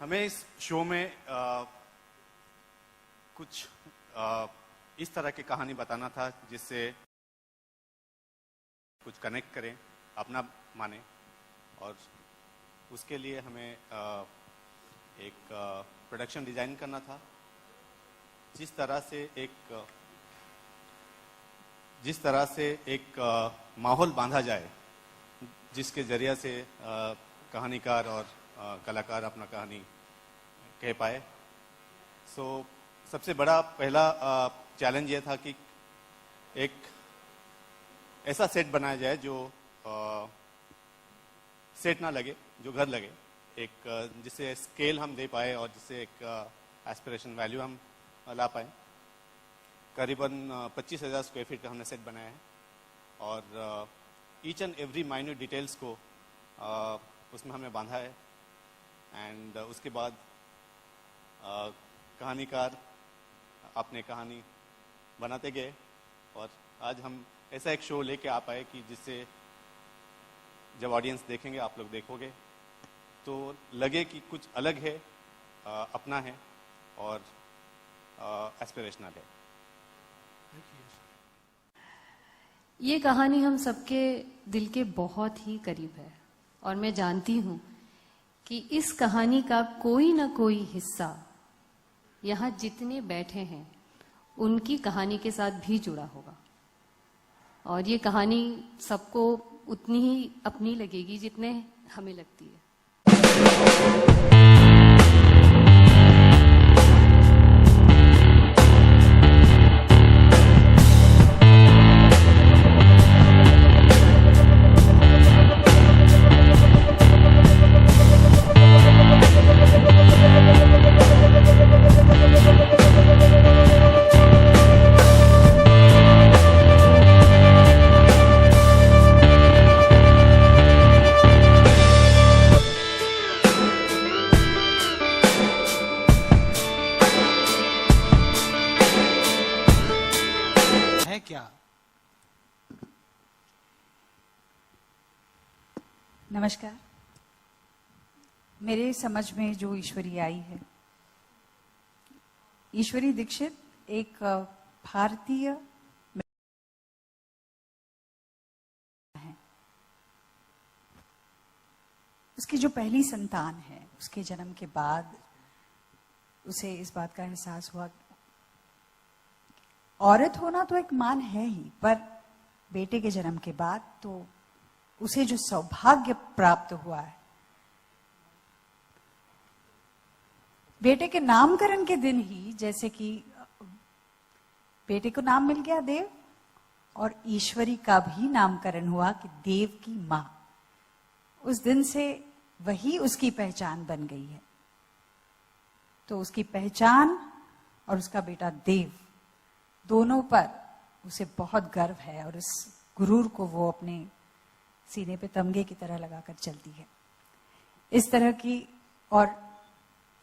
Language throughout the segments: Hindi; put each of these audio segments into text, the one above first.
हमें इस शो में कुछ इस तरह की कहानी बताना था जिससे कुछ कनेक्ट करें, अपना माने, और उसके लिए हमें एक प्रोडक्शन डिजाइन करना था जिस तरह से एक माहौल बांधा जाए जिसके जरिए से कहानीकार और कलाकार अपना कहानी कह पाए। सबसे बड़ा पहला चैलेंज ये था कि एक ऐसा सेट बनाया जाए जो सेट ना लगे, जो घर लगे, एक जिससे स्केल हम दे पाए और जिससे एक एस्पिरेशन वैल्यू हम ला पाए। करीबन 25,000 स्क्वायर फीट का हमने सेट बनाया है और each and every minute details को उसमें हमने बांधा है। एंड उसके बाद कहानीकार अपने कहानी बनाते गए और आज हम ऐसा एक शो लेके आ पाए कि जिससे जब ऑडियंस देखेंगे, आप लोग देखोगे तो लगे कि कुछ अलग है, अपना है और एस्पिरेशनल है। ये कहानी हम सबके दिल के बहुत ही करीब है और मैं जानती हूँ कि इस कहानी का कोई ना कोई हिस्सा यहाँ जितने बैठे हैं उनकी कहानी के साथ भी जुड़ा होगा और ये कहानी सबको उतनी ही अपनी लगेगी जितने हमें लगती है। नमस्कार। मेरे समझ में जो ईश्वरी आई है, ईश्वरी दीक्षित एक भारतीय है। उसकी जो पहली संतान है, उसके जन्म के बाद उसे इस बात का एहसास हुआ औरत होना तो एक मान है ही, पर बेटे के जन्म के बाद तो उसे जो सौभाग्य प्राप्त हुआ है, बेटे के नामकरण के दिन ही जैसे कि बेटे को नाम मिल गया देव, और ईश्वरी का भी नामकरण हुआ कि देव की मां। उस दिन से वही उसकी पहचान बन गई है। तो उसकी पहचान और उसका बेटा देव दोनों पर उसे बहुत गर्व है और इस गुरूर को वो अपने सीने पे तमगे की तरह लगाकर चलती है। इस तरह की और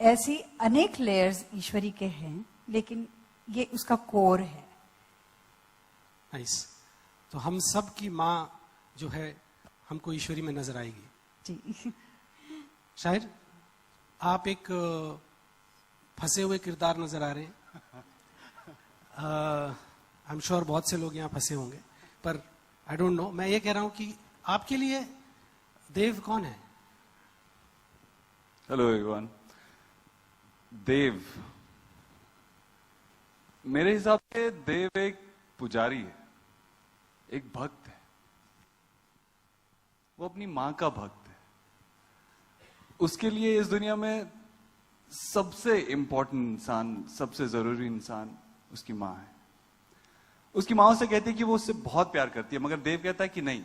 ऐसी अनेक लेयर्स ईश्वरी के हैं, लेकिन ये उसका कोर है। नाइस। तो हम सब की माँ जो है हमको ईश्वरी में नजर आएगी जी। शायद आप एक फंसे हुए किरदार नजर आ रहे हैं। आई एम श्योर बहुत से लोग यहाँ फंसे होंगे, पर आई डोंट नो। मैं ये कह रहा हूं कि आपके लिए देव कौन है? Hello everyone. देव, मेरे हिसाब से देव एक पुजारी है, एक भक्त है। वो अपनी मां का भक्त है। उसके लिए इस दुनिया में सबसे इंपॉर्टेंट इंसान, सबसे जरूरी इंसान उसकी मां है। उसकी मां उसे कहती है कि वो उससे बहुत प्यार करती है, मगर देव कहता है कि नहीं,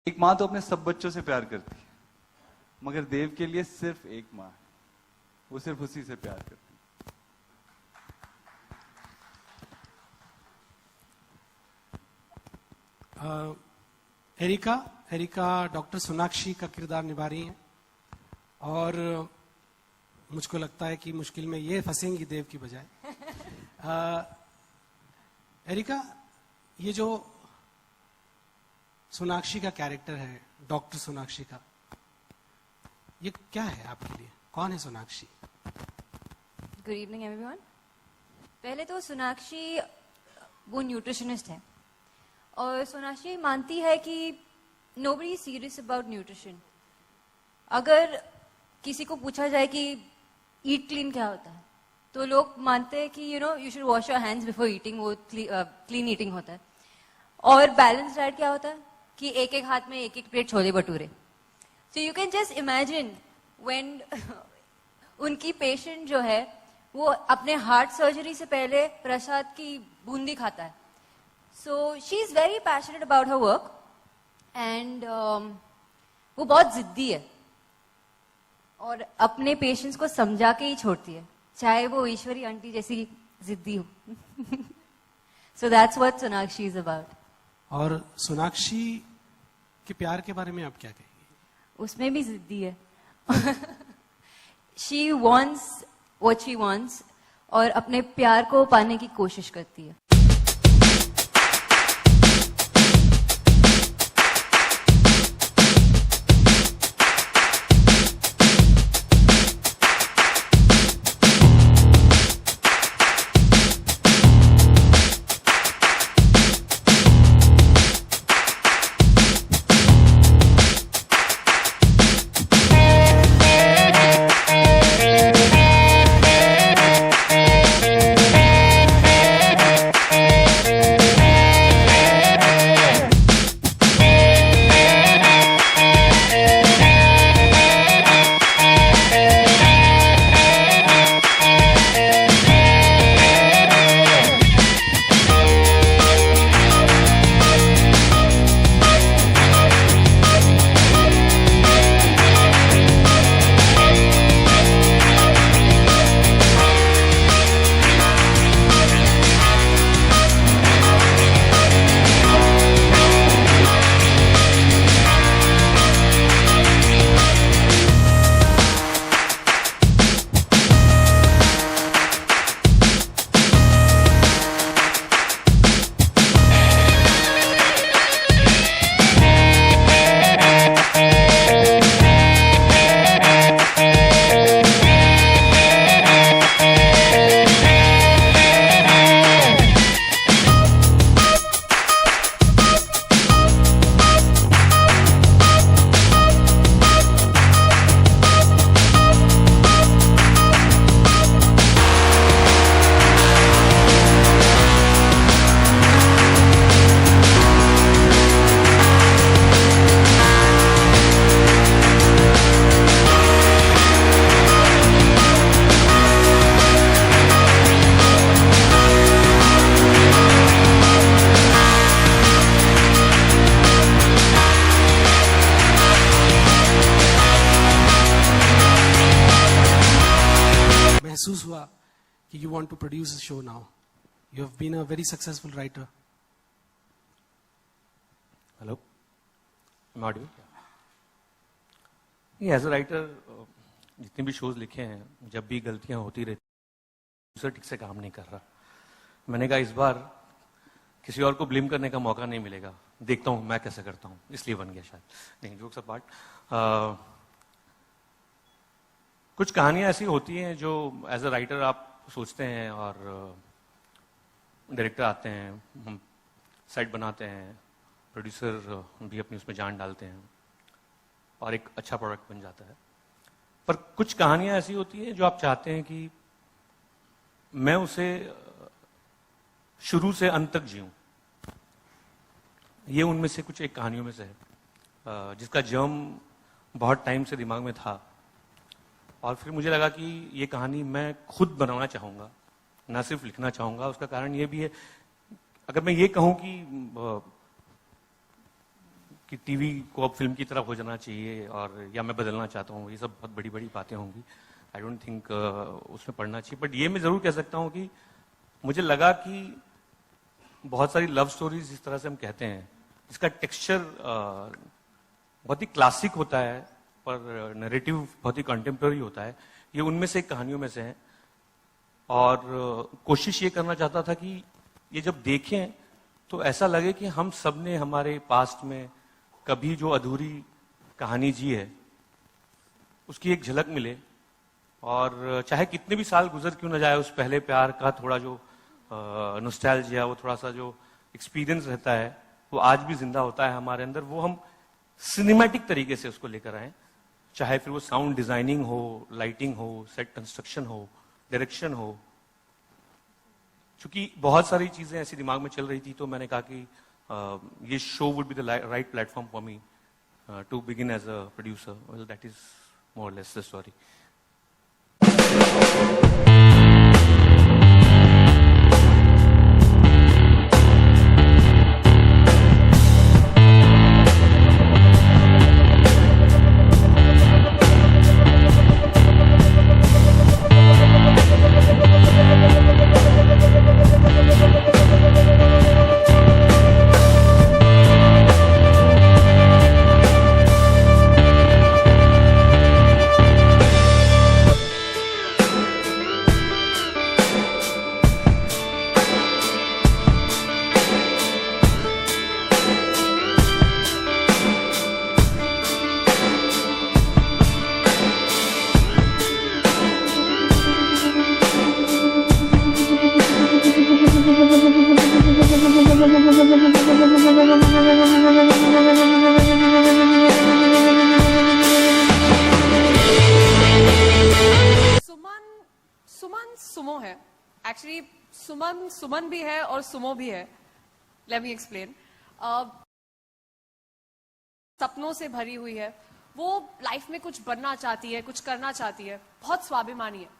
एक मां तो अपने सब बच्चों से प्यार करती है, मगर देव के लिए सिर्फ एक मां है, वो सिर्फ उसी से प्यार करती है। एरिका डॉक्टर सोनाक्षी का किरदार निभा रही हैं और मुझको लगता है कि मुश्किल में ये फंसेंगी देव की बजाय। एरिका, ये जो सोनाक्षी का कैरेक्टर है, डॉक्टर सोनाक्षी का, ये क्या है आपके लिए? कौन है सोनाक्षी? Good evening everyone. पहले तो सोनाक्षी वो न्यूट्रिशनिस्ट है और सोनाक्षी मानती है कि nobody is serious about nutrition. अगर किसी को पूछा जाए कि ईट क्लीन क्या होता है तो लोग मानते हैं कि you should wash your hands before eating, वो क्लीन ईटिंग होता है। और बैलेंस डाइट क्या होता है कि एक एक हाथ में एक एक plate chole bhature. So you can just imagine when उनकी पेशेंट जो है वो अपने हार्ट सर्जरी से पहले प्रसाद की बूंदी खाता है। So she is very passionate about her work and वो बहुत जिद्दी है और अपने पेशेंट्स को समझा के ही छोड़ती है, चाहे वो ईश्वरी आंटी जैसी जिद्दी हो। So that's what Sonakshi is about. और सोनाक्षी के प्यार के बारे में आप क्या कहेंगे? उसमें भी जिद्दी है। She wants what she wants और अपने प्यार को पाने की कोशिश करती है। महसूस हुआ कि you want to produce a show now? You have been a very successful writer. Hello, audio? As a writer जितने भी शोज लिखे हैं, जब भी गलतियां होती रहती, दूसरा ठीक से काम नहीं कर रहा। मैंने कहा इस बार किसी और को ब्लेम करने का मौका नहीं मिलेगा, देखता हूं मैं कैसे करता हूं, इसलिए बन गया शायद। नहीं, जोक्स अपार्ट, कुछ कहानियां ऐसी होती हैं जो एज अ राइटर आप सोचते हैं और डायरेक्टर आते हैं, हम सेट बनाते हैं, प्रोड्यूसर भी अपनी उसमें जान डालते हैं और एक अच्छा प्रोडक्ट बन जाता है। पर कुछ कहानियां ऐसी होती हैं जो आप चाहते हैं कि मैं उसे शुरू से अंत तक जीऊं। ये उनमें से कुछ एक कहानियों में से है, जिसका जर्म बहुत टाइम से दिमाग में था और फिर मुझे लगा कि ये कहानी मैं खुद बनाना चाहूंगा, ना सिर्फ लिखना चाहूंगा। उसका कारण ये भी है, अगर मैं ये कहूं कि टीवी को अब फिल्म की तरफ हो जाना चाहिए और या मैं बदलना चाहता हूँ, ये सब बहुत बड़ी बड़ी बातें होंगी। आई डोंट थिंक उसमें पढ़ना चाहिए। बट ये मैं जरूर कह सकता हूँ कि मुझे लगा कि बहुत सारी लव स्टोरीज जिस तरह से हम कहते हैं, इसका टेक्सचर बहुत ही क्लासिक होता है पर नैरेटिव बहुत ही कंटेम्प्रेरी होता है। ये उनमें से एक कहानियों में से है और कोशिश ये करना चाहता था कि ये जब देखें तो ऐसा लगे कि हम सब ने हमारे पास्ट में कभी जो अधूरी कहानी जी है उसकी एक झलक मिले, और चाहे कितने भी साल गुजर क्यों न जाए, उस पहले प्यार का थोड़ा जो नॉस्टैल्जिया, वो थोड़ा सा जो एक्सपीरियंस रहता है, वो आज भी जिंदा होता है हमारे अंदर। वो हम सिनेमैटिक तरीके से उसको लेकर आए, चाहे फिर वो साउंड डिजाइनिंग हो, लाइटिंग हो, सेट कंस्ट्रक्शन हो, डायरेक्शन हो। क्योंकि बहुत सारी चीजें ऐसी दिमाग में चल रही थी, तो मैंने कहा कि ये show would be the right platform for me to begin as a producer. Well, that is more or less the story. Suman Sumo है। एक्चुअली सुमन सुमन भी है और सुमो भी है। Let me explain. सपनों से भरी हुई है, वो लाइफ में कुछ बनना चाहती है, कुछ करना चाहती है, बहुत स्वाभिमानी है।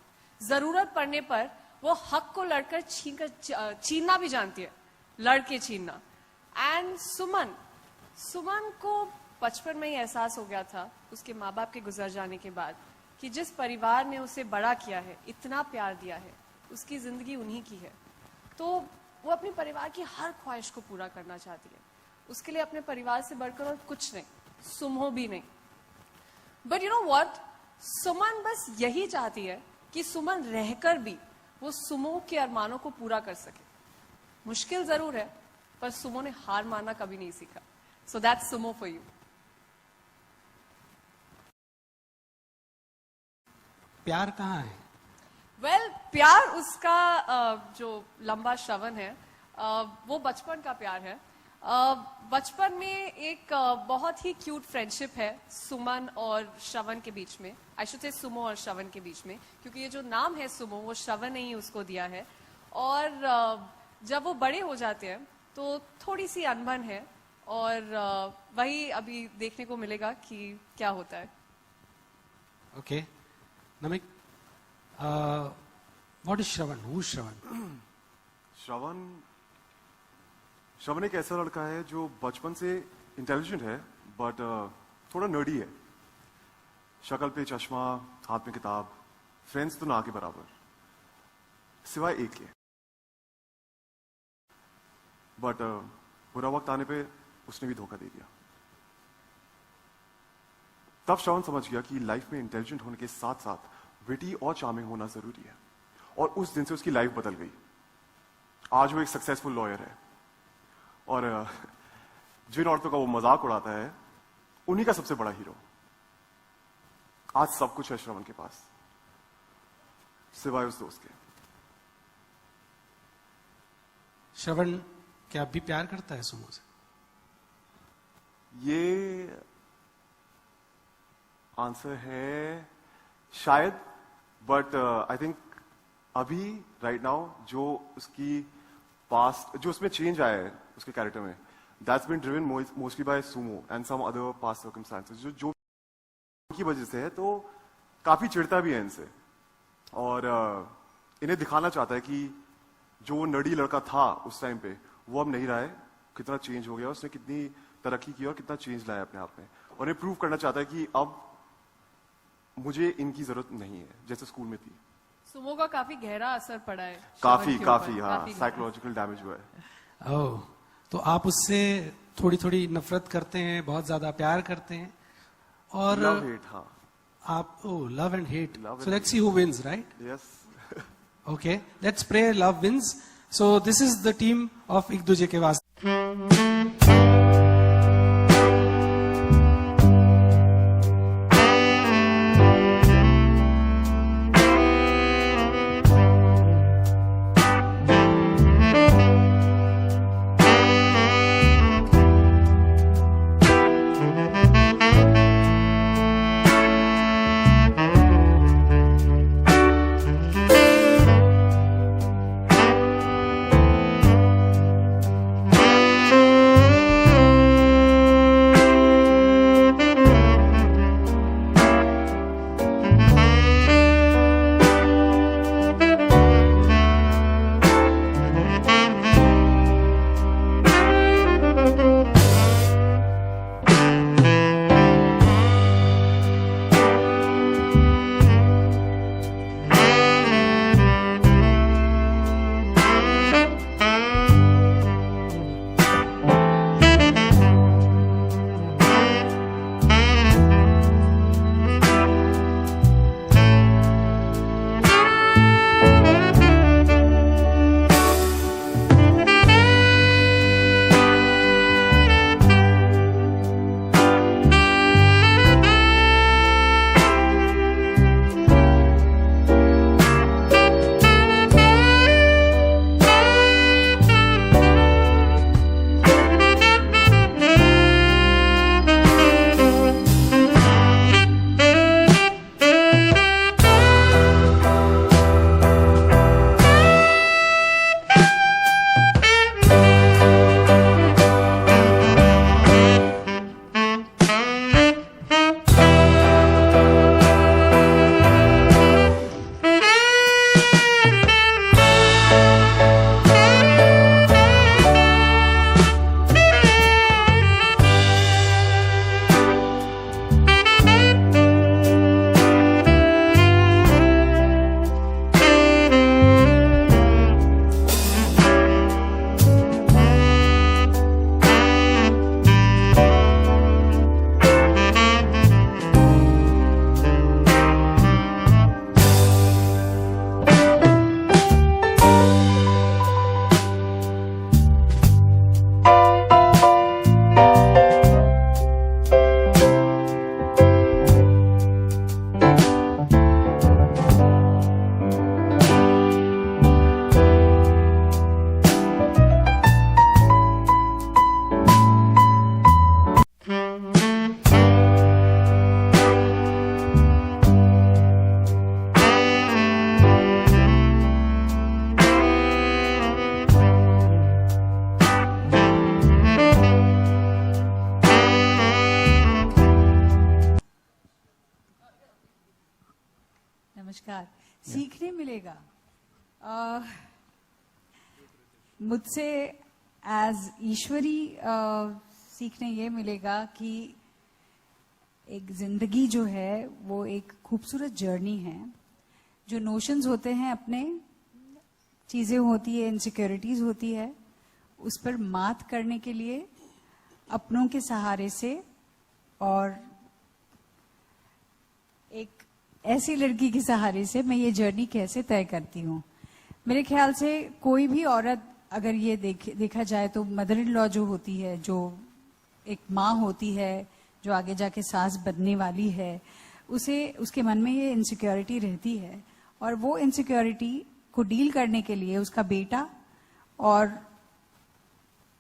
जरूरत पड़ने पर वो हक को लड़कर छीनना भी जानती है, लड़के छीनना। एंड सुमन को बचपन में ही एहसास हो गया था उसके माँ बाप के गुजर जाने के बाद कि जिस परिवार ने उसे बड़ा किया है, इतना प्यार दिया है, उसकी जिंदगी उन्हीं की है। तो वो अपने परिवार की हर ख्वाहिश को पूरा करना चाहती है। उसके लिए अपने परिवार से बढ़कर और कुछ नहीं, सुमो भी नहीं। बट यू नो व्हाट, सुमन बस यही चाहती है कि सुमन रहकर भी वो सुमो के अरमानों को पूरा कर सके। मुश्किल जरूर है, पर सुमो ने हार मानना कभी नहीं सीखा। So that's Sumo for you. प्यार कहाँ है? वेल, प्यार उसका जो लंबा श्रवण है, वो बचपन का प्यार है। बचपन में एक बहुत ही क्यूट फ्रेंडशिप है सुमन और श्रवण के बीच में। आई शुड से सुमो और श्रवण के बीच में, क्योंकि ये जो नाम है सुमो, वो श्रवण ने ही उसको दिया है। और जब वो बड़े हो जाते हैं तो थोड़ी सी अनबन है, और वही अभी देखने को मिलेगा कि क्या होता है। Okay, Namik, what is Shravan? Who is Shravan? Shravan एक ऐसा लड़का है जो बचपन से इंटेलिजेंट है, बट थोड़ा नर्डी है। शक्ल पे चश्मा, हाथ में किताब, फ्रेंड्स तो ना के बराबर, सिवाय एक के। बट बुरा वक्त आने पे उसने भी धोखा दे दिया। तब श्रवण समझ गया कि लाइफ में इंटेलिजेंट होने के साथ साथ विटी और चार्मिंग होना जरूरी है, और उस दिन से उसकी लाइफ बदल गई। आज वो एक सक्सेसफुल लॉयर है, और जिन औरतों का वो मजाक उड़ाता है, उन्हीं का सबसे बड़ा हीरो। आज सब कुछ है श्रवण के पास, सिवाय उस दोस्त के। श्रवण क्या अब भी प्यार करता है सुमो से? ये आंसर है शायद, बट आई थिंक अभी राइट नाउ जो उसकी पास्ट, जो उसमें चेंज आया है उसके कैरेक्टर में, that's been driven mostly by sumo and some other past circumstances, जो की वजह से है। तो काफी चिढ़ता भी है इनसे, और इन्हें दिखाना चाहता है कि जो नर्डी लड़का था उस टाइम पे, वो अब नहीं रहा है, कितना चेंज हो गया, उसने कितनी तरक्की की और कितना चेंज लाया अपने आप में, और ये प्रूव करना चाहता है कि अब मुझे इनकी जरूरत नहीं है जैसे स्कूल में थी। सुमो का काफी गहरा असर पड़ा है, काफी काफी हाँ, साइकोलॉजिकल डैमेज हुआ है। ओह, तो आप उससे थोड़ी थोड़ी नफरत करते हैं, बहुत ज्यादा प्यार करते हैं, और लव हेट, हाँ, आप love and hate. Love so and let's see who wins, right? Yes. Okay, let's pray love wins. So this is the team of एक दूजे के वास्ते। नमस्कार। सीखने मिलेगा मुझसे एज ईश्वरी, सीखने ये मिलेगा कि एक जिंदगी जो है वो एक खूबसूरत जर्नी है। जो नोशंस होते हैं, अपने चीजें होती है, इनसिक्योरिटीज होती है, उस पर मात करने के लिए अपनों के सहारे से और एक ऐसी लड़की के सहारे से मैं ये जर्नी कैसे तय करती हूँ। मेरे ख्याल से कोई भी औरत, अगर ये देखा जाए तो मदर इन लॉ जो होती है, जो एक माँ होती है, जो आगे जाके सास बनने वाली है, उसे उसके मन में ये इनसिक्योरिटी रहती है और वो इनसिक्योरिटी को डील करने के लिए उसका बेटा और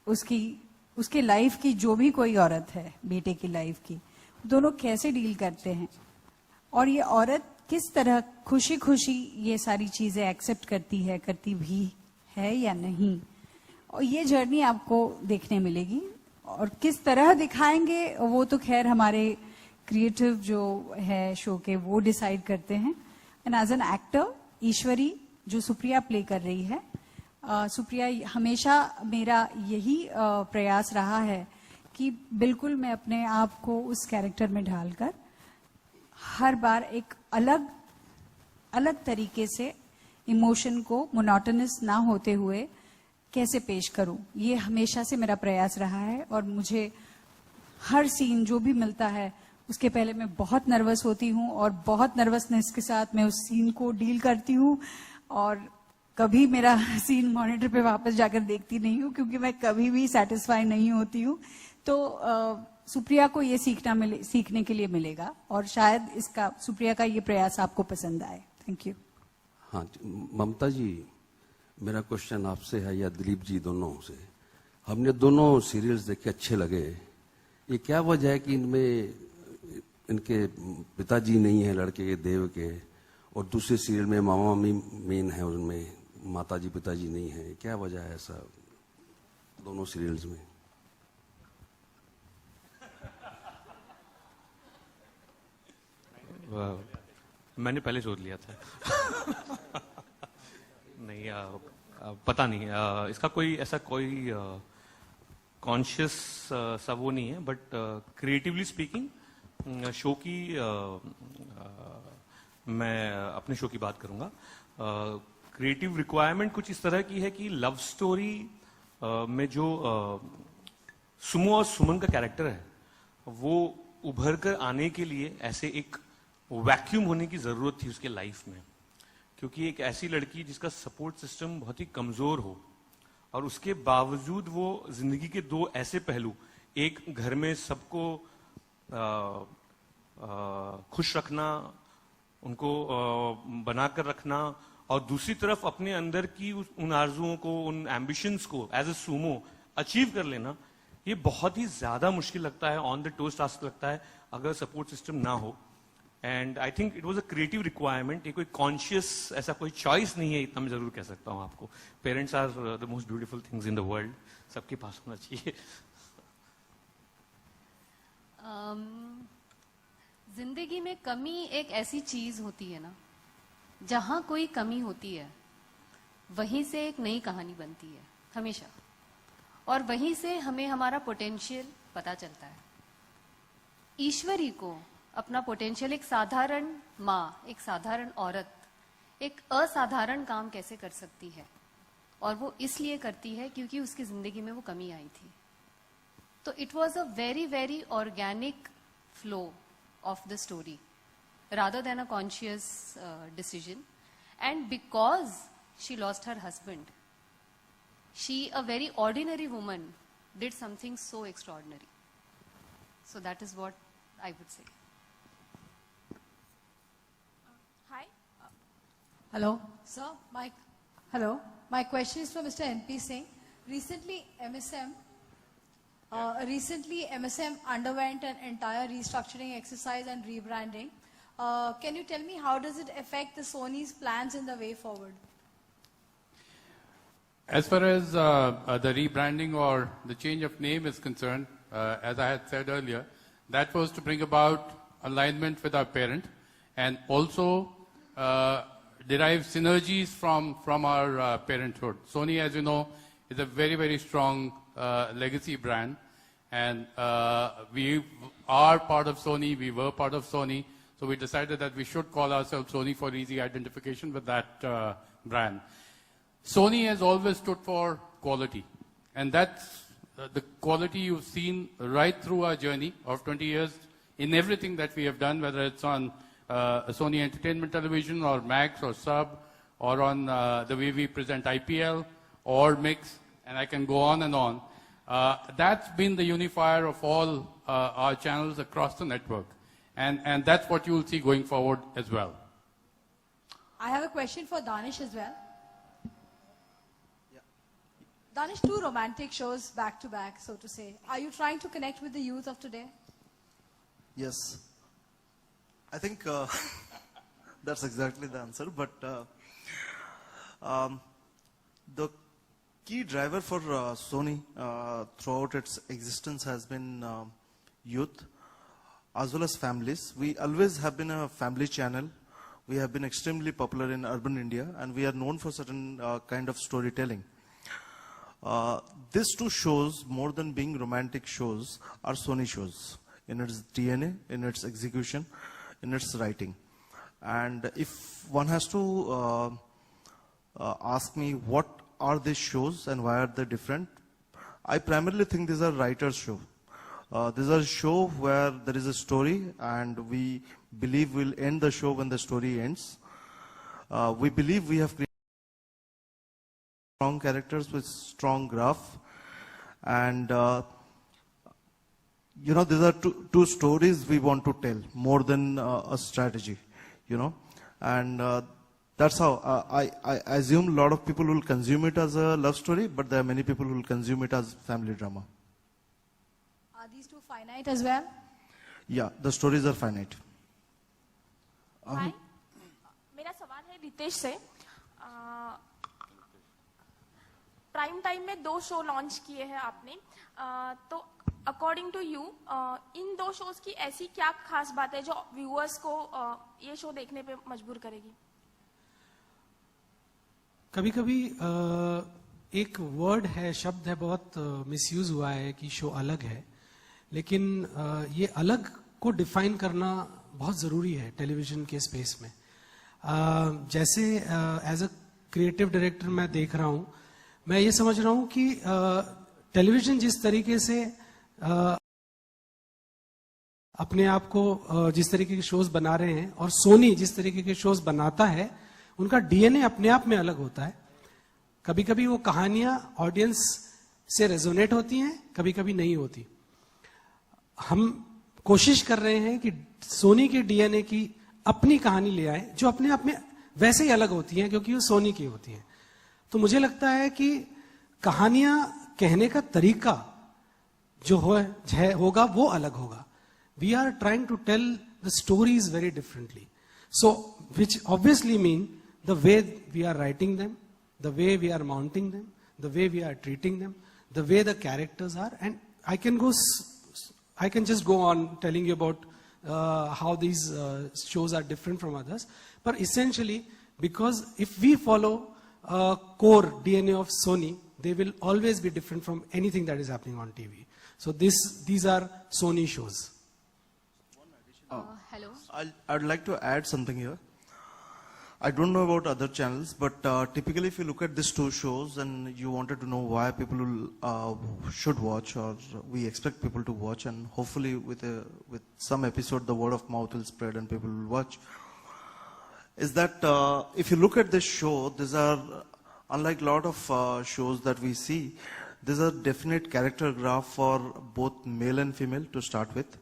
उसके लाइफ की जो भी कोई औरत है, बेटे की लाइफ की, दोनों कैसे डील करते हैं और ये औरत किस तरह खुशी खुशी ये सारी चीजें एक्सेप्ट करती भी है या नहीं। और ये जर्नी आपको देखने मिलेगी और किस तरह दिखाएंगे वो तो खैर हमारे क्रिएटिव जो है शो के वो डिसाइड करते हैं। एंड एज एन एक्टर, ईश्वरी जो सुप्रिया प्ले कर रही है, सुप्रिया हमेशा मेरा यही प्रयास रहा है कि बिल्कुल मैं अपने आप को उस कैरेक्टर में ढालकर हर बार एक अलग तरीके से इमोशन को मोनोटोनस ना होते हुए कैसे पेश करूं, ये हमेशा से मेरा प्रयास रहा है। और मुझे हर सीन जो भी मिलता है उसके पहले मैं बहुत नर्वस होती हूँ और बहुत नर्वसनेस के साथ मैं उस सीन को डील करती हूँ और कभी मेरा सीन मॉनिटर पे वापस जाकर देखती नहीं हूँ क्योंकि मैं कभी भी सेटिस्फाई नहीं होती हूँ। तो सुप्रिया को ये सीखने के लिए मिलेगा और शायद इसका सुप्रिया का ये प्रयास आपको पसंद आए। Thank you. हाँ ममता जी, मेरा क्वेश्चन आपसे है या दिलीप जी, दोनों से। हमने दोनों सीरियल्स देखे, अच्छे लगे। ये क्या वजह है कि इनमें इनके पिताजी नहीं है लड़के के, देव के, और दूसरे सीरियल में मामा मम्मी मेन है, उनमें माताजी पिताजी नहीं है? क्या वजह है ऐसा दोनों सीरियल्स में? मैंने पहले सोच लिया था। नहीं, पता नहीं, इसका कोई ऐसा कोई कॉन्शियस सा वो नहीं है, बट क्रिएटिवली स्पीकिंग शो की मैं अपने शो की बात करूंगा। क्रिएटिव रिक्वायरमेंट कुछ इस तरह की है कि लव स्टोरी में जो सुमो और सुमन का कैरेक्टर है वो उभर कर आने के लिए ऐसे एक वैक्यूम होने की जरूरत थी उसके लाइफ में, क्योंकि एक ऐसी लड़की जिसका सपोर्ट सिस्टम बहुत ही कमजोर हो और उसके बावजूद वो जिंदगी के दो ऐसे पहलू, एक घर में सबको खुश रखना, उनको बनाकर रखना, और दूसरी तरफ अपने अंदर की उन आरजुओं को, उन एम्बिशंस को एज ए सुमो अचीव कर लेना, ये बहुत ही ज्यादा मुश्किल लगता है, ऑन द टोस्ट टास्क लगता है अगर सपोर्ट सिस्टम ना हो। And I think it was a creative requirement. ये कोई कॉन्शियस ऐसा कोई चॉइस नहीं है, इतना मैं जरूर कह सकता हूँ आपको। Parents are the most beautiful things in the world, सबके पास होना चाहिए। जिंदगी में कमी एक ऐसी चीज होती है ना, जहां कोई कमी होती है वहीं से एक नई कहानी बनती है हमेशा, और वहीं से हमें हमारा पोटेंशियल पता चलता है। ईश्वरी को अपना पोटेंशियल, एक साधारण माँ, एक साधारण औरत एक असाधारण काम कैसे कर सकती है, और वो इसलिए करती है क्योंकि उसकी जिंदगी में वो कमी आई थी। तो it was a very very organic flow of the story rather than a conscious decision. And because she lost her husband, she, a very ordinary woman, did something so extraordinary. So that is what I would say. Hi. Hello. Sir, my question is for Mr. NP Singh. Recently MSM underwent an entire restructuring exercise and rebranding. Can you tell me how does it affect the Sony's plans in the way forward? As far as the rebranding or the change of name is concerned, as I had said earlier, that was to bring about alignment with our parent and also derive synergies from our parenthood. Sony, as you know, is a very, very strong legacy brand. And we are part of Sony, we were part of Sony, so we decided that we should call ourselves Sony for easy identification with that brand. Sony has always stood for quality, and that's the quality you've seen right through our journey of 20 years in everything that we have done, whether it's on Sony Entertainment Television or Max or Sub, or on the way we present IPL or Mix, and I can go on and on. That's been the unifier of all our channels across the network. And that's what you will see going forward as well. I have a question for Danish as well. Danish, 2 romantic shows back to back, so to say. Are you trying to connect with the youth of today? Yes. I think that's exactly the answer. But the key driver for Sony throughout its existence has been youth as well as families. We always have been a family channel. We have been extremely popular in urban India, and we are known for certain kind of storytelling. These 2 shows, more than being romantic shows, are Sony shows in its DNA, in its execution, in its writing. And if one has to ask me what are these shows and why are they different, I primarily think these are writers' show. These are a show where there is a story, and we believe we'll end the show when the story ends. We believe we have created strong characters with strong graph, and these are two stories we want to tell more than a strategy, and that's how I assume a lot of people will consume it as a love story, but there are many people who will consume it as family drama. Are these 2 finite as well? Yeah, the stories are finite. हाय, मेरा सवाल है रितेश से. प्राइम टाइम में 2 शो लॉन्च किए हैं आपने, तो according to you in 2 shows की ऐसी क्या खास बात है जो व्यूअर्स को ये शो देखने पे मजबूर करेगी? कभी कभी एक वर्ड है, शब्द है, बहुत मिसयूज हुआ है कि शो अलग है, लेकिन ये अलग को डिफाइन करना बहुत जरूरी है टेलीविजन के स्पेस में. जैसे एज अ क्रिएटिव डायरेक्टर मैं देख रहा हूं, मैं ये समझ रहा हूं कि टेलीविजन जिस तरीके से अपने आप को जिस तरीके के शोज बना रहे हैं और सोनी जिस तरीके के शोज बनाता है, उनका डीएनए अपने आप में अलग होता है. कभी कभी वो कहानियां ऑडियंस से रेजोनेट होती हैं, कभी कभी नहीं होती. हम कोशिश कर रहे हैं कि सोनी के डीएनए की अपनी कहानी ले आए जो अपने आप में वैसे ही अलग होती हैं, क्योंकि वो सोनी की होती हैं. तो मुझे लगता है कि कहानियां कहने का तरीका जो होगा वो अलग होगा. We are trying to tell the stories very differently, so which obviously mean the way we are writing them, the way we are mounting them, the way we are treating them, the way the characters are. And I can just go on telling you about how these shows are different from others. But essentially, because if we follow core DNA of Sony, they will always be different from anything that is happening on TV. So these are Sony shows. Hello. I'd like to add something here. I don't know about other channels, but typically if you look at these 2 shows and you wanted to know why people will, should watch, or we expect people to watch, and hopefully with some episode the word of mouth will spread and people will watch, is that if you look at this show, these are, unlike a lot of shows that we see, there's a definite character graph for both male and female to start with.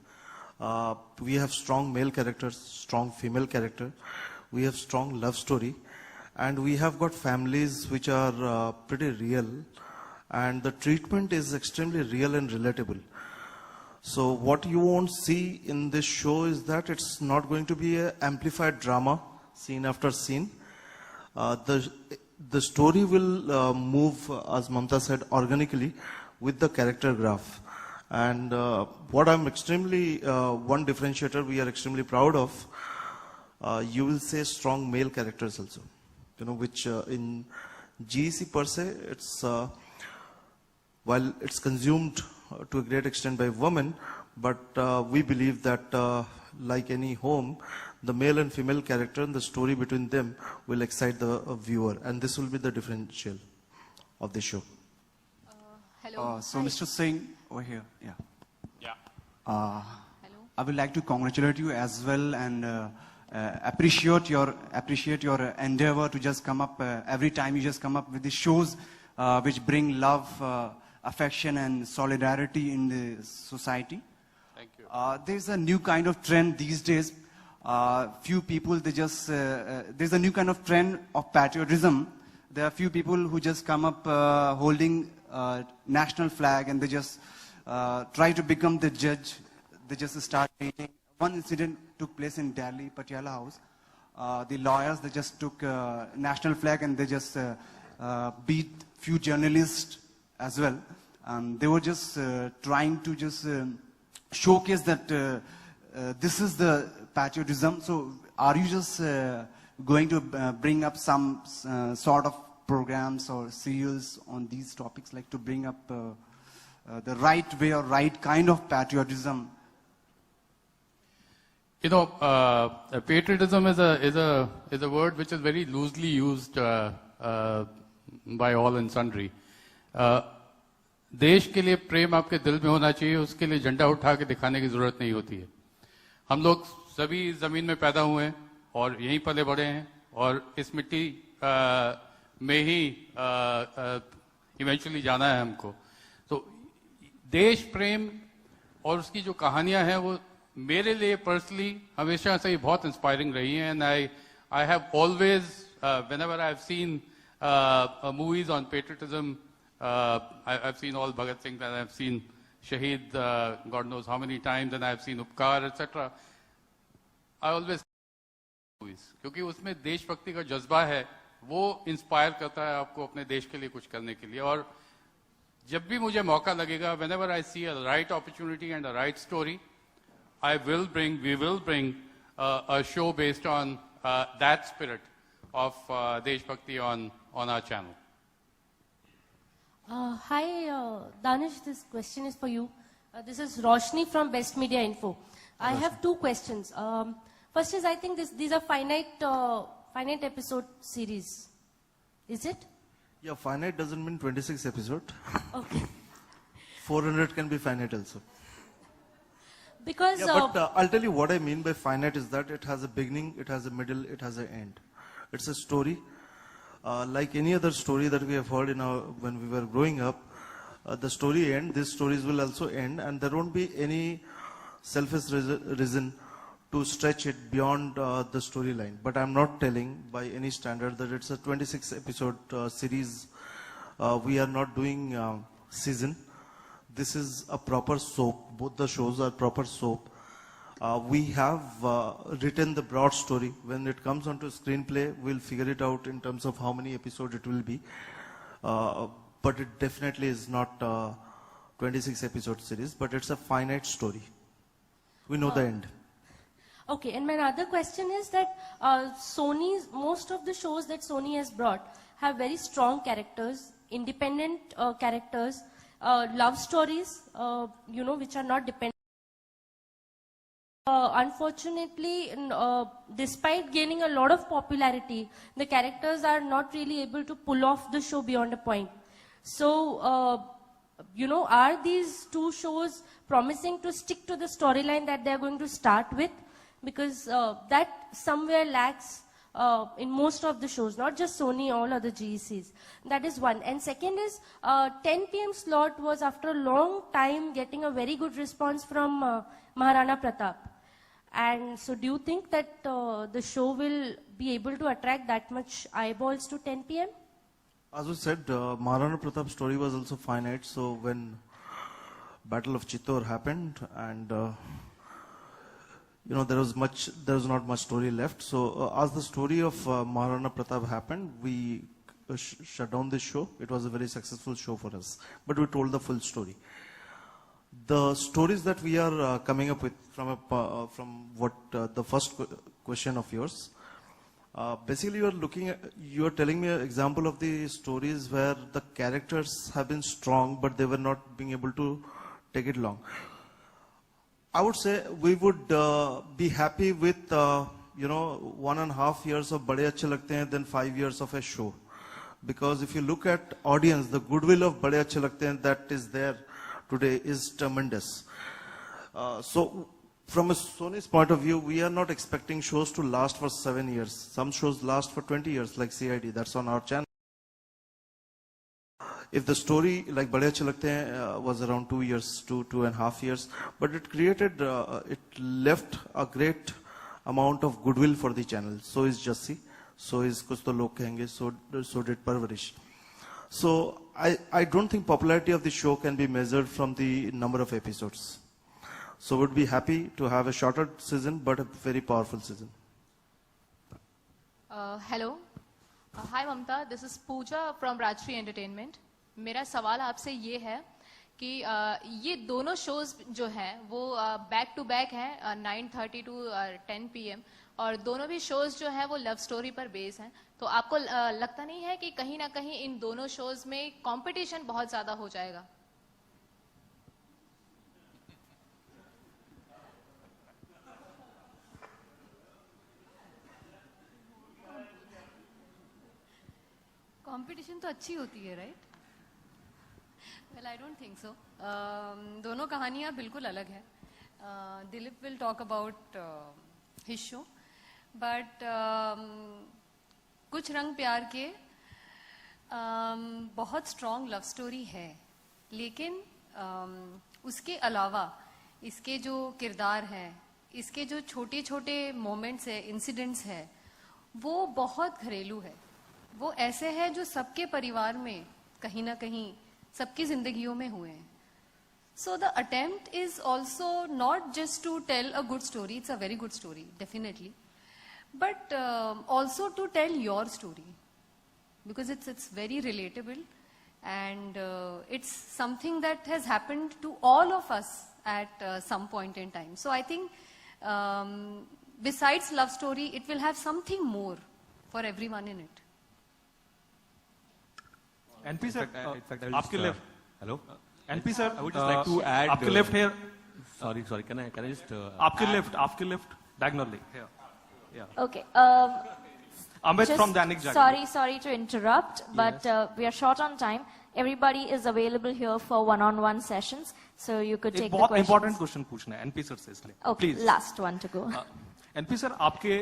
We have strong male characters, strong female character. We have strong love story, and we have got families which are pretty real, and the treatment is extremely real and relatable. So what you won't see in this show is that it's not going to be an amplified drama, scene after scene. The story will move, as Mamta said, organically with the character graph. And what I'm extremely, one differentiator we are extremely proud of, you will say strong male characters also, you know, which in GEC per se, it's while it's consumed to a great extent by women, but we believe that like any home, the male and female character and the story between them will excite the viewer, and this will be the differential of the show. Hello. So, Hi. Mr. Singh, over here. Yeah. Yeah. Hello. I would like to congratulate you as well and appreciate your endeavor to just come up every time you just come up with the shows which bring love, affection, and solidarity in the society. Thank you. There's a new kind of trend these days. Few people, they just there's a new kind of trend of patriotism. There are few people who just come up holding national flag, and they just try to become the judge. They just start reading. One incident took place in Delhi, Patiala House. The lawyers, they just took national flag and they just beat few journalists as well. They were just trying to just showcase that this is the patriotism. So are you just going to bring up some sort of programs or serials on these topics, like to bring up the right way or right kind of patriotism? You know, patriotism is a word which is very loosely used by all and sundry. देश के लिए प्रेम आपके दिल में होना चाहिए, उसके लिए झंडा उठा के दिखाने की जरूरत नहीं होती है. हम लोग सभी जमीन में पैदा हुए हैं और यहीं पले बड़े हैं और इस मिट्टी में ही इवेंचुअली जाना है हमको. तो देश प्रेम और उसकी जो कहानियां हैं वो मेरे लिए पर्सनली हमेशा से ही बहुत इंस्पायरिंग रही हैं. And I have always whenever I have seen movies on patriotism, I've seen all Bhagat Singh, and I've seen Shaheed, God knows how many times, and I've seen Upkar, etc. I always movies, क्योंकि उसमें देशभक्ति का जज्बा है, वो इंस्पायर करता है आपको अपने देश के लिए कुछ करने के लिए. और जब भी मुझे मौका लगेगा, whenever I see a right opportunity and a right story, we will bring a show based on that spirit of Deshbhakti on our channel. Hi, Danish, this question is for you. This is Roshni from Best Media Info. I have two questions. First is, I think these are finite episode series. Is it? Yeah, finite doesn't mean 26 episode. Okay. 400 can be finite also. Because... Yeah, but I'll tell you what I mean by finite is that it has a beginning, it has a middle, it has an end. It's a story. Like any other story that we have heard when we were growing up, the story ends, these stories will also end, and there won't be any selfish reason to stretch it beyond the storyline. But I'm not telling by any standard that it's a 26 episode series. We are not doing season. This is a proper soap. Both the shows are proper soap. We have written the broad story. When it comes onto screenplay, we'll figure it out in terms of how many episodes it will be. But it definitely is not a 26 episode series, but it's a finite story. We know the end. Okay, and my other question is that most of the shows that Sony has brought have very strong characters, independent characters, love stories, which are not dependent. Unfortunately, despite gaining a lot of popularity, the characters are not really able to pull off the show beyond a point. So, are these two shows promising to stick to the storyline that they're going to start with? Because that somewhere lacks in most of the shows, not just Sony, all other GECs. That is one. And second is, 10 p.m. slot was after a long time getting a very good response from Maharana Pratap. And so do you think that the show will be able to attract that much eyeballs to 10 p.m.? As we said, Maharana Pratap's story was also finite. So when Battle of Chittor happened, and there was not much story left. So as the story of Maharana Pratap happened, we shut down this show. It was a very successful show for us, but we told the full story. the stories that we are coming up with from what the first question of yours, basically you are telling me an example of the stories where the characters have been strong, but they were not being able to take it long. I would say we would be happy with 1.5 years of Bade Achhe Lagte Hain than 5 years of a show. Because if you look at audience, the goodwill of Bade Achhe Lagte Hain that is there today is tremendous. So from a Sony's point of view, we are not expecting shows to last for 7 years. Some shows last for 20 years, like CID, that's on our channel. If the story like Bade Achhe Lagte Hain was around 2 years, 2.5 years, but it created, it left a great amount of goodwill for the channel. So is Jassi, so is Kuch To Log Kahenge, so did Parvarish. So I don't think popularity of the show can be measured from the number of episodes. So we'd be happy to have a shorter season, but a very powerful season. Hello. Hi Mamta, this is Pooja from Rajshri Entertainment. मेरा सवाल आपसे ये है कि ये दोनों शोज जो हैं वो बैक टू बैक हैं 9:30 to 10 PM और दोनों भी शोज जो हैं वो लव स्टोरी पर बेस हैं. तो आपको लगता नहीं है कि कहीं ना कहीं इन दोनों शोज में कंपटीशन बहुत ज्यादा हो जाएगा? कंपटीशन तो अच्छी होती है, right? Well, I don't think so. दोनों कहानियां बिल्कुल अलग हैं. Dilip will talk about his show, but कुछ रंग प्यार के बहुत स्ट्रॉन्ग लव स्टोरी है, लेकिन उसके अलावा इसके जो किरदार हैं, इसके जो छोटे छोटे मोमेंट्स है, इंसिडेंट्स है, वो बहुत घरेलू है. वो ऐसे है जो सबके परिवार में कहीं ना कहीं सबकी जिंदगियों में हुए हैं. So the attempt is also not just to tell a good story, it's a very good story definitely, but also to tell your story, because it's very relatable and it's something that has happened to all of us at some point in time. So I think besides love story, it will have something more for everyone in it. NP sir, आपके left. hello. NP sir, I would just like to add. आपके left here. Sorry, can I just? आपके left diagonally here. Yeah. Okay. Amit Just from Dainik Jagran. Sorry to interrupt, but we are short on time. Everybody is available here for one-on-one sessions, so you could take the questions. बहुत important question पूछना है NP sir से इसलिए. Okay, Please. last one to go. NP sir, आपके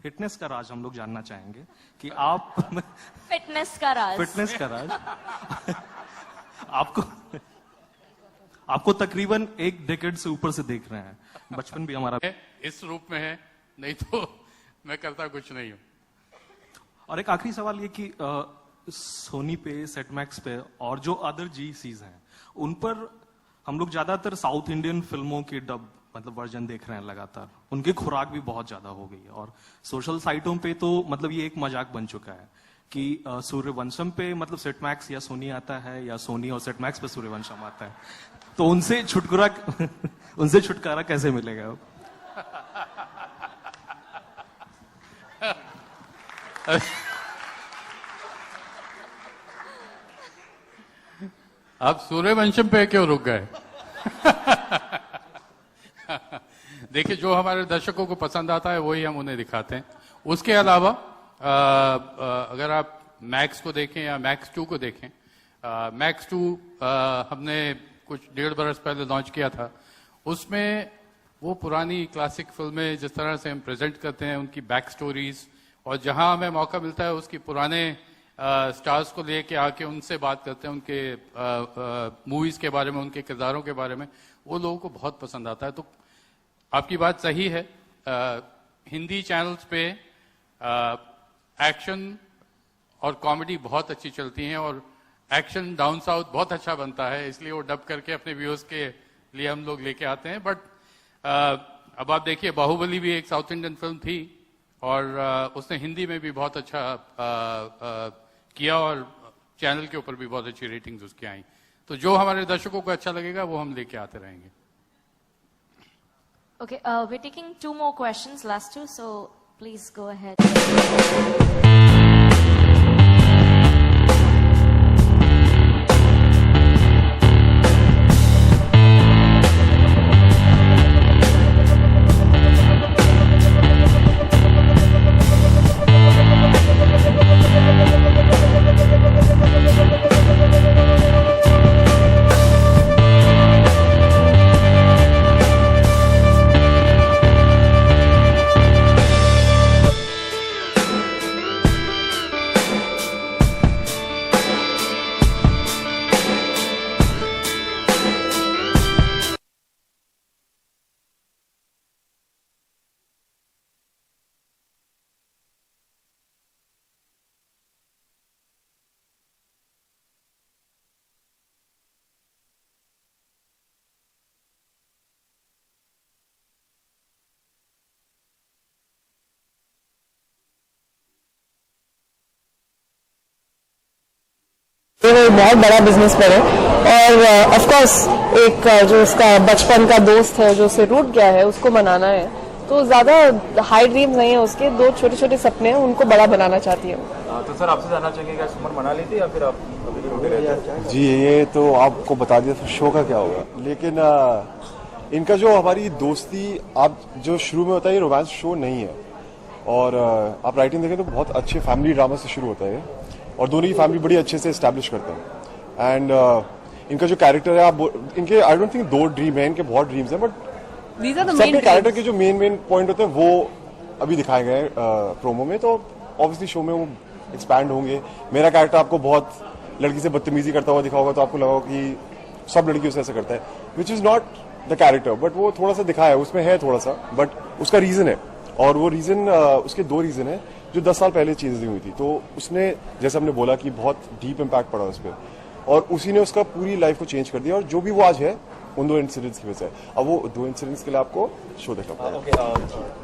फिटनेस का राज हम लोग जानना चाहेंगे कि आप फिटनेस का राज आपको तकरीबन 1 डेकेड से ऊपर से देख रहे हैं. बचपन भी हमारा इस रूप में है, नहीं तो मैं करता कुछ नहीं हूं. और एक आखिरी सवाल ये कि सोनी पे, सेटमैक्स पे और जो अदर जीसीज हैं उन पर हम लोग ज्यादातर साउथ इंडियन फिल्मों के डब मतलब वर्जन देख रहे हैं लगातार. उनकी खुराक भी बहुत ज्यादा हो गई है और सोशल साइटों पे तो मतलब ये एक मजाक बन चुका है कि सूर्यवंशम पे मतलब सेटमैक्स या सोनी आता है या सोनी और सेटमैक्स पे सूर्यवंशम आता है. तो उनसे छुटकारा कैसे मिलेगा? आप सूर्यवंशम पे क्यों रुक गए? देखिए, जो हमारे दर्शकों को पसंद आता है वही हम उन्हें दिखाते हैं. उसके अलावा अगर आप मैक्स को देखें या मैक्स 2 को देखें, मैक्स 2 हमने कुछ 1.5 बरस पहले लॉन्च किया था. उसमें वो पुरानी क्लासिक फिल्में जिस तरह से हम प्रेजेंट करते हैं, उनकी बैक स्टोरीज, और जहां हमें मौका मिलता है उसकी पुराने स्टार्स को लेके आके उनसे बात करते हैं, उनके मूवीज के बारे में, उनके किरदारों के बारे में, वो लोगों को बहुत पसंद आता है. तो आपकी बात सही है. हिंदी चैनल्स पे एक्शन और कॉमेडी बहुत अच्छी चलती हैं और एक्शन डाउन साउथ बहुत अच्छा बनता है, इसलिए वो डब करके अपने व्यूअर्स के लिए हम लोग लेके आते हैं. बट अब आप देखिए, बाहुबली भी एक साउथ इंडियन फिल्म थी और उसने हिंदी में भी बहुत अच्छा किया और चैनल के ऊपर भी बहुत अच्छी रेटिंग्स उसकी आई. तो जो हमारे दर्शकों को अच्छा लगेगा वो हम लेके आते रहेंगे. Okay, we're taking 2 more questions, last 2, so please go ahead. वो बहुत बड़ा बिजनेस पर है और ऑफ कोर्स एक जो उसका बचपन का दोस्त है जो उसे रूठ गया है उसको मनाना है, तो ज्यादा हाई ड्रीम्स नहीं है उसके, 2 छोटे छोटे सपने हैं उनको बड़ा बनाना चाहती है. तो सर आपसे जानना चाहेंगे क्या सुमन मना ली थी या फिर आप अभी भी रोटे रहते हैं? जी ये तो आपको बता दिया तो शो का क्या होगा, लेकिन इनका जो हमारी दोस्ती आप जो शुरू में होता है ये रोमांस शो नहीं है, और आप राइटिंग देखें तो बहुत अच्छे फैमिली ड्रामा से शुरू होता है और दोनों की फैमिली बड़ी अच्छे से एस्टैब्लिश करते हैं. एंड इनका जो कैरेक्टर है आप इनके आई डोंट थिंक 2 ड्रीम है, इनके बहुत ड्रीम्स हैं, बट सबके कैरेक्टर के जो मेन पॉइंट होते हैं वो अभी दिखाए गए प्रोमो में, तो ऑब्वियसली शो में वो एक्सपैंड होंगे. मेरा कैरेक्टर आपको बहुत लड़की से बदतमीजी करता हुआ दिखा होगा तो आपको लगा कि सब लड़कियों से ऐसा करता है, which is not the character, but वो थोड़ा सा दिखाया है, उसमें है थोड़ा सा, बट उसका रीजन है, और वो रीजन उसके 2 रीजन है जो 10 साल पहले चीजें हुई थी. तो उसने जैसे हमने बोला कि बहुत डीप इम्पैक्ट पड़ा उस पर, और उसी ने उसका पूरी लाइफ को चेंज कर दिया, और जो भी वो आज है उन 2 इंसिडेंट्स की वजह से. अब वो 2 इंसिडेंट्स के लिए आपको शो देखना पड़ेगा.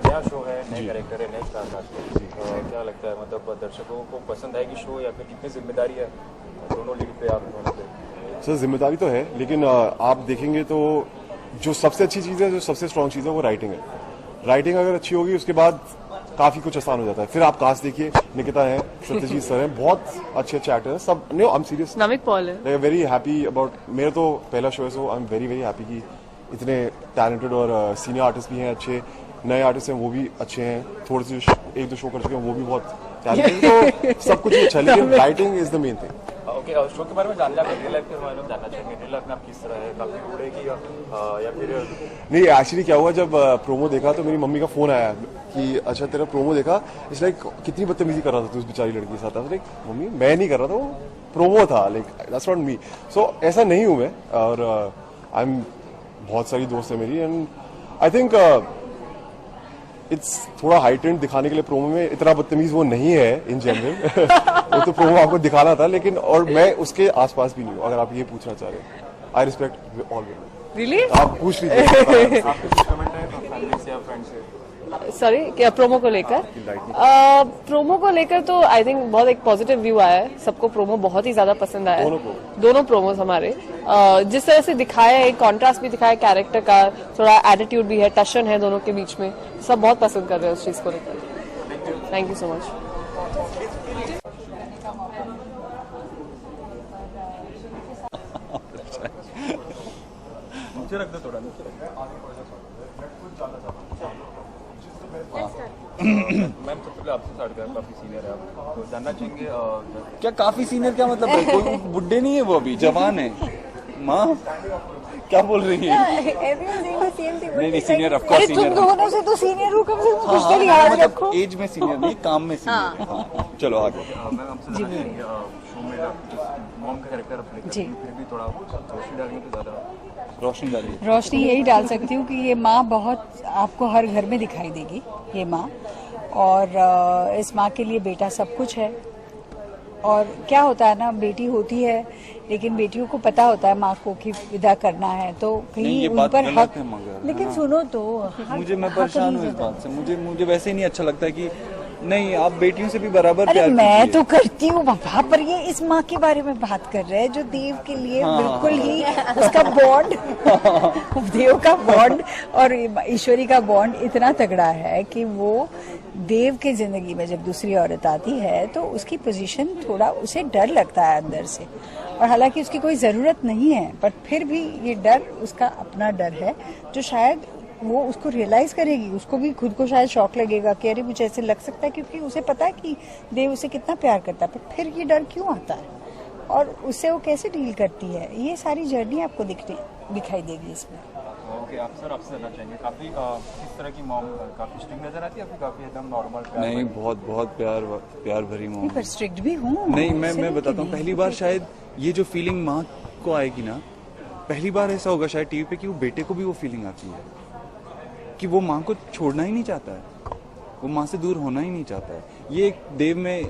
नया शो है, नए कैरेक्टर है, नए स्टार कास्ट है, क्या लगता है मतलब दर्शकों को पसंद आएगी शो या फिर कितनी जिम्मेदारी है दोनों लीड पे आप दोनों पे? सर जिम्मेदारी तो है, लेकिन आप देखेंगे तो जो सबसे अच्छी चीज है, जो सबसे स्ट्रांग चीज है वो राइटिंग है. राइटिंग अगर अच्छी होगी उसके बाद काफी कुछ आसान हो जाता है. फिर आप कास्ट देखिए, निकिता है, सत्यजीत सर हैं, बहुत अच्छे एक्टर हैं सब. No I am serious, Namik Paul है. वेरी हैप्पी अबाउट, मेरा तो पहला शो है, so I am very happy कि इतने टैलेंटेड और सीनियर आर्टिस्ट भी हैं अच्छे, नए आर्टिस्ट हैं वो भी अच्छे हैं, थोड़े से 1-2 शो कर चुके हैं वो भी बहुत टैलेंटेड. तो सब कुछ अच्छा, लेकिन writing is the main thing. Okay, show के बारे में जानना है, रियल लाइफ के बारे में जानना चाहेंगे. रियल लाइफ में आप किस तरह है, काफी उड़ेगी या फिर नहीं. एक्चुअली क्या हुआ, जब प्रोमो देखा तो मेरी मम्मी का फोन आया कि अच्छा तेरा प्रोमो देखा, इट्स लाइक कितनी बदतमीजी कर रहा था तू उस बेचारी लड़की के साथ. लाइक मम्मी मैं नहीं कर रहा था, वो प्रोमो था, लाइक दैट्स नॉट मी. सो ऐसा नहीं हूं मैं, और आई एम बहुत सारी दोस्त है मेरी, एंड आई थिंक इट्स थोड़ा हाइटेंड दिखाने के लिए प्रोमो में इतना बदतमीज वो नहीं है इन जनरल. वो तो प्रोमो आपको दिखाना था, लेकिन और मैं उसके आसपास भी नहीं हूँ, अगर आप ये पूछना चाह रहे हैं. I respect all women. Really? आप पूछ लीजिए. आपके कुछ कमेंट है फैमिली से या फ्रेंड से? सॉरी क्या प्रोमो को लेकर? प्रोमो को लेकर तो आई थिंक बहुत एक पॉजिटिव व्यू आया है, सबको प्रोमो बहुत ही ज्यादा पसंद आया है. दोनों प्रोमोज हमारे जिस तरह से दिखाया है, कॉन्ट्रास्ट भी दिखाया कैरेक्टर का, थोड़ा एटीट्यूड भी है, टशन है दोनों के बीच में, सब बहुत पसंद कर रहे हैं उस चीज को लेकर. Thank you so much. नीचे रख दो थोड़ा. मैम सबसे पहले आपसे स्टार्ट करें, काफी सीनियर है आप, तो जानना चाहेंगे क्या काफी सीनियर क्या मतलब है? कोई बुड्ढे नहीं है, वो अभी जवान है. माँ क्या बोल रही है? नहीं सीनियर ऑफ कोर्स सीनियर. तुम दोनों से तो सीनियर हो, कम से कम कुछ तो याद रखो. एज में सीनियर नहीं, काम में सीनियर. चलो आगे. मैम आपसे जानना चाहेंगे शो में मॉम का कैरेक्टर अपने फिर भी थोड़ा रोशनी डालने तो ज्यादा रोशनी डालिए. रोशनी यही डाल सकती हूँ कि ये माँ बहुत आपको हर घर में दिखाई देगी, ये माँ, और इस माँ के लिए बेटा सब कुछ है. और क्या होता है ना, बेटी होती है लेकिन बेटियों को पता होता है माँ को कि विदा करना है, तो कहीं उन पर हक, लेकिन सुनो तो मुझे मैं परेशान हूँ इस बात से. मुझे वैसे ही नहीं अच्छा लगता है कि नहीं, आप बेटियों से भी बराबर अरे प्यार मैं कीजिए। तो करती हूँ बाबा, पर ये इस माँ के बारे में बात कर रहे हैं जो देव के लिए हाँ, बिल्कुल ही उसका बॉन्ड देव का बॉन्ड और ईश्वरी का बॉन्ड इतना तगड़ा है कि वो देव की जिंदगी में जब दूसरी औरत आती है तो उसकी पोजीशन थोड़ा उसे डर लगता है अंदर से, और हालांकि उसकी कोई जरूरत नहीं है, पर फिर भी ये डर उसका अपना डर है जो शायद वो उसको रियलाइज करेगी, उसको भी खुद को शायद शौक लगेगा कि अरे मुझे ऐसे लग सकता है, क्योंकि उसे पता है कि देव उसे कितना प्यार करता है, पर फिर ये डर क्यों आता है और उससे वो कैसे डील करती है, ये सारी जर्नी आपको दिखाई देगी इसमें। ओके, आप सर आपसे जानना चाहेंगे काफी किस तरह की मॉम काफी स्ट्रिक्ट नजर आती है आपको, काफी एकदम नॉर्मल? नहीं, बहुत प्यार भरी मॉम। पर स्ट्रिक्ट भी हूँ नहीं, मैं बताता हूँ, पहली बार शायद ये जो फीलिंग माँ को आएगी ना, पहली बार ऐसा होगा शायद टीवी पे कि वो बेटे को भी वो फीलिंग आती है कि वो माँ को छोड़ना ही नहीं चाहता है, वो माँ से दूर होना ही नहीं चाहता है। ये एक देव में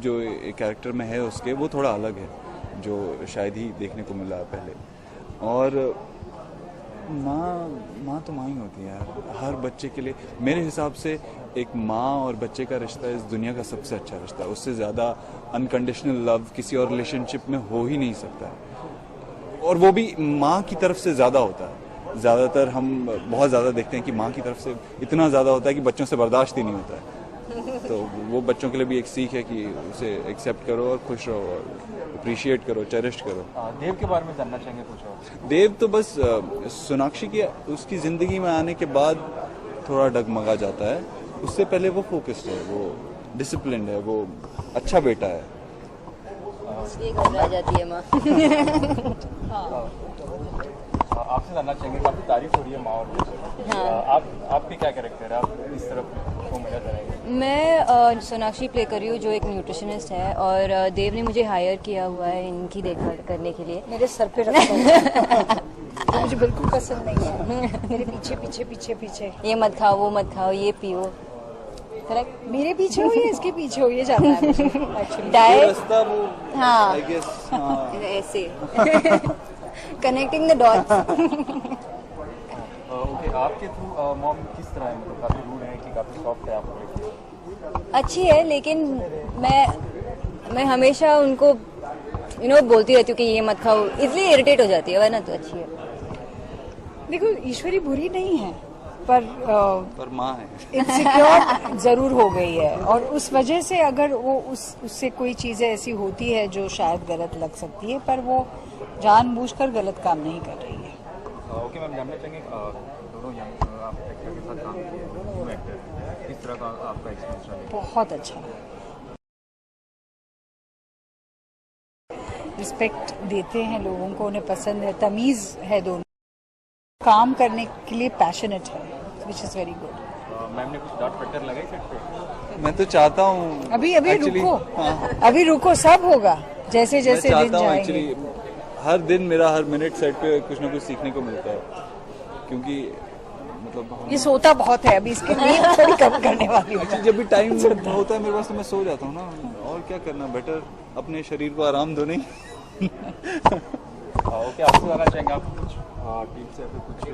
जो कैरेक्टर में है उसके, वो थोड़ा अलग है, जो शायद ही देखने को मिला पहले। और माँ तो माँ ही होती है यार, हर बच्चे के लिए। मेरे हिसाब से एक माँ और बच्चे का रिश्ता इस दुनिया का सबसे अच्छा रिश्ता है, उससे ज़्यादा अनकंडीशनल लव किसी और रिलेशनशिप में हो ही नहीं सकता है, और वो भी माँ की तरफ से ज़्यादा होता है। ज़्यादातर हम बहुत ज़्यादा देखते हैं कि माँ की तरफ से इतना ज़्यादा होता है कि बच्चों से बर्दाश्त ही नहीं होता है। तो वो बच्चों के लिए भी एक सीख है कि उसे एक्सेप्ट करो और खुश रहो और अप्रिशिएट करो, चेरिश करो। देव के बारे में जानना चाहेंगे कुछ और? देव तो बस सोनाक्षी की उसकी ज़िंदगी में आने के बाद थोड़ा डगमगा जाता है, उससे पहले वो फोकस्ड है, वो डिसिप्लिन्ड है, वो अच्छा बेटा है। घबरा जाती है माँ। आपसे जानना चाहेंगे, काफी तारीफ हो रही है माँ और बेटे। हाँ। आपके क्या कैरेक्टर है, आप किस तरफ को मजा करेंगे? मैं सोनाक्षी प्ले कर रही हूँ जो एक न्यूट्रिशनिस्ट है, और देव ने मुझे हायर किया हुआ है इनकी देखभाल करने के लिए। मेरे सर पे रखा है मुझे बिल्कुल पसंद नहीं है, मेरे पीछे पीछे पीछे पीछे, ये मत खाओ, वो मत खाओ, ये पियो। करेक्ट, मेरे पीछे हो या इसके पीछे हो, ये जानना है मुझे एक्चुअली। डाइट, हाँ, ऐसे कनेक्टिंग द डॉट्स। ओके, आपके थ्रू मॉम किस तरह है, मतलब काफी रूड है कि काफी सॉफ्ट है आपको? अच्छी है, लेकिन मैं हमेशा उनको बोलती रहती हूँ कि ये मत खाओ, इसलिए इरिटेट हो जाती है, वरना तो अच्छी है। देखो, ईश्वरी बुरी नहीं है, पर माँ है, इनसिक्योर जरूर हो गई है, और उस वजह से अगर वो उससे कोई चीजें ऐसी होती है जो शायद गलत लग सकती है, पर वो जानबूझकर गलत काम नहीं कर रही है। ओके मैम, जानना चाहेंगे दोनों यंग आप एक्टर के साथ काम किए, न्यू एक्टर, किस तरह का आपका एक्सपीरियंस रहा? बहुत अच्छा, रिस्पेक्ट देते हैं लोगों को, उन्हें पसंद है, तमीज है, दोनों काम करने के लिए पैशनेट है, which is very good. Ma'am ने कुछ डांट फटकार लगाई सेट पे? मैं तो चाहता हूँ अभी actually, रुको, हाँ। अभी रुको, सब होगा जैसे जैसे दिन मैं चाहता हूँ जाएंगे। एक्चुअली हर दिन मेरा हर मिनट सेट पे कुछ ना कुछ सीखने को मिलता है, क्योंकि मतलब ये सोता बहुत है, अभी इसके नींद थोड़ी कम करने वाली हूँ। जब भी टाइम होता है मेरे पास तो मैं सो जाता हूँ ना, और क्या करना, बेटर अपने शरीर को आराम दो नहीं। ओके, आपसे जानना चाहेंगे, आप कुछ टीम से कुछ